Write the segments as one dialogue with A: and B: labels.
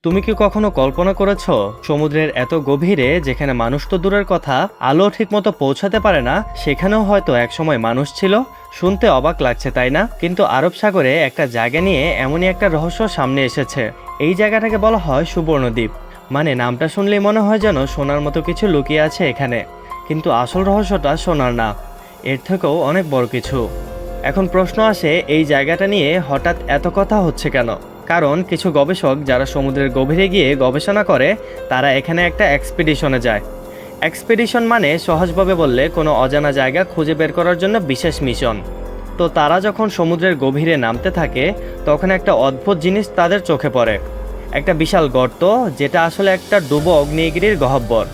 A: তুমি কি কখনো কল্পনা করেছো সমুদ্রের এত গভীরে যেখানে মানুষ তো দূরের কথা আলো ঠিকমতো পৌঁছাতে পারে না সেখানেও হয়তো একসময় মানুষ ছিল। শুনতে অবাক লাগছে তাই না? কিন্তু আরব সাগরে একটা জায়গা নিয়ে এমনই একটা রহস্য সামনে এসেছে। এই জায়গাটাকে বলা হয় সুবর্ণদ্বীপ। মানে নামটা শুনলেই মনে হয় যেন সোনার মতো কিছু লুকিয়ে আছে এখানে, কিন্তু আসল রহস্যটা সোনার না, এর থেকেও অনেক বড় কিছু। এখন প্রশ্ন আসে, এই জায়গাটা নিয়ে হঠাৎ এত কথা হচ্ছে কেন? কারণ কিছু গবেষক যারা সমুদ্রের গভীরে গিয়ে গবেষণা করে তারা এখানে একটা এক্সপিডিশনে যায়। এক্সপিডিশন মানে সহজভাবে বললে কোনো অজানা জায়গা খুঁজে বের করার জন্য বিশেষ মিশন। তো তারা যখন সমুদ্রের গভীরে নামতে থাকে তখন একটা অদ্ভুত জিনিস তাদের চোখে পড়ে। একটা বিশাল গর্ত, যেটা আসলে একটা ডুবো আগ্নেয়গিরির গহ্বর।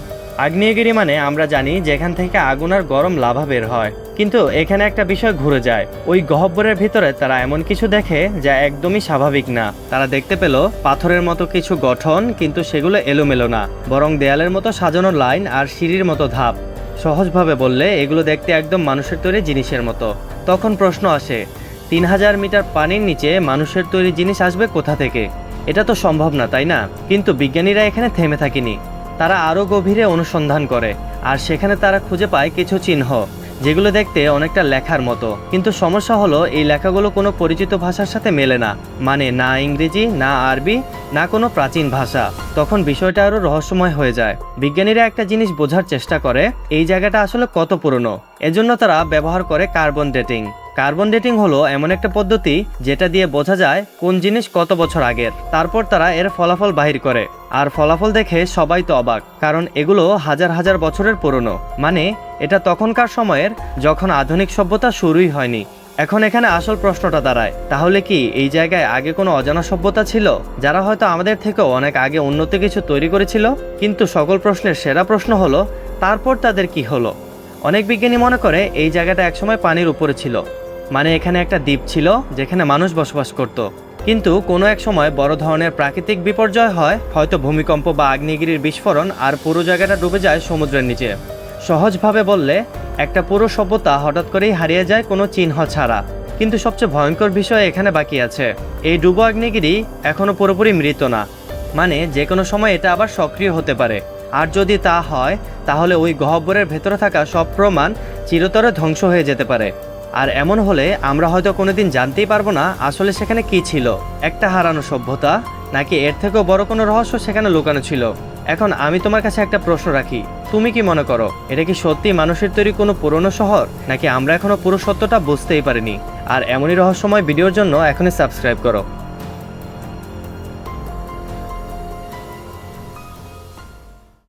A: আগ্নেয়গিরি মানে আমরা জানি যেখান থেকে আগুন আর গরম লাভা বের হয়, কিন্তু এখানে একটা বিষয় ঘুরে যায়। ওই গহ্বরের ভিতরে তারা এমন কিছু দেখে যা একদমই স্বাভাবিক না। তারা দেখতে পেল পাথরের মতো কিছু গঠন, কিন্তু সেগুলো এলোমেলো না, বরং দেয়ালের মতো সাজানো লাইন আর সিঁড়ির মতো ধাপ। সহজভাবে বললে এগুলো দেখতে একদম মানুষের তৈরি জিনিসের মতো। তখন প্রশ্ন আসে, 3000 মিটার পানির নিচে মানুষের তৈরি জিনিস আসবে কোথা থেকে? এটা তো সম্ভব না, তাই না? কিন্তু বিজ্ঞানীরা এখানে থেমে থাকেনি। তারা আরও গভীরে অনুসন্ধান করে, আর সেখানে তারা খুঁজে পায় কিছু চিহ্ন যেগুলো দেখতে অনেকটা লেখার মতো। কিন্তু সমস্যা হলো এই লেখাগুলো কোনো পরিচিত ভাষার সাথে মেলে না। মানে না ইংরেজি, না আরবি, না কোনো প্রাচীন ভাষা। তখন বিষয়টা আরও রহস্যময় হয়ে যায়। বিজ্ঞানীরা একটা জিনিস বোঝার চেষ্টা করে, এই জায়গাটা আসলে কত পুরনো। এজন্য তারা ব্যবহার করে কার্বন ডেটিং। কার্বন ডেটিং হলো এমন একটা পদ্ধতি যেটা দিয়ে বোঝা যায় কোন জিনিস কত বছর আগের। তারপর তারা এর ফলাফল বাহির করে, আর ফলাফল দেখে সবাই তো অবাক, কারণ এগুলো হাজার হাজার বছরের পুরনো। মানে এটা তখনকার সময়ের, যখন আধুনিক সভ্যতা শুরুই হয়নি। এখন এখানে আসল প্রশ্নটা দাঁড়ায়, তাহলে কি এই জায়গায় আগে কোনো অজানা সভ্যতা ছিল যারা হয়তো আমাদের থেকেও অনেক আগে উন্নত কিছু তৈরি করেছিল? কিন্তু সকল প্রশ্নের সেরা প্রশ্ন হলো, তারপর তাদের কি হলো? অনেক বিজ্ঞানী মনে করে এই জায়গাটা একসময় পানির উপরে ছিল। মানে এখানে একটা দ্বীপ ছিল যেখানে মানুষ বসবাস করত। কিন্তু কোনো এক সময় বড় ধরনের প্রাকৃতিক বিপর্যয় হয়, হয়তো ভূমিকম্প বা আগ্নেয়গিরির বিস্ফোরণ, আর পুরো জায়গাটা ডুবে যায় সমুদ্রের নিচে। সহজভাবে বললে একটা পুরো সভ্যতা হঠাৎ করেই হারিয়ে যায় কোনো চিহ্ন ছাড়া। কিন্তু সবচেয়ে ভয়ঙ্কর বিষয় এখানে বাকি আছে। এই ডুবো আগ্নেয়গিরি এখনো পুরোপুরি মৃত না। মানে যে কোনো সময় এটা আবার সক্রিয় হতে পারে। আর যদি তা হয় তাহলে ওই গহ্বরের ভেতরে থাকা সব প্রমাণ চিরতরে ধ্বংস হয়ে যেতে পারে। আর এমন হলে আমরা হয়তো কোনোদিন জানতেই পারবো না আসলে সেখানে কি ছিল, একটা হারানো সভ্যতা, নাকি এর থেকেও বড় কোনো রহস্য সেখানে লুকানো ছিল। এখন আমি তোমার কাছে একটা প্রশ্ন রাখি, তুমি কি মনে করো এটা কি সত্যি মানুষের তৈরি কোনো পুরনো শহর, নাকি আমরা এখনো পুরো সত্যটা বুঝতেই পারিনি? আর এমনই রহস্যময় ভিডিওর জন্য এখনই সাবস্ক্রাইব করো।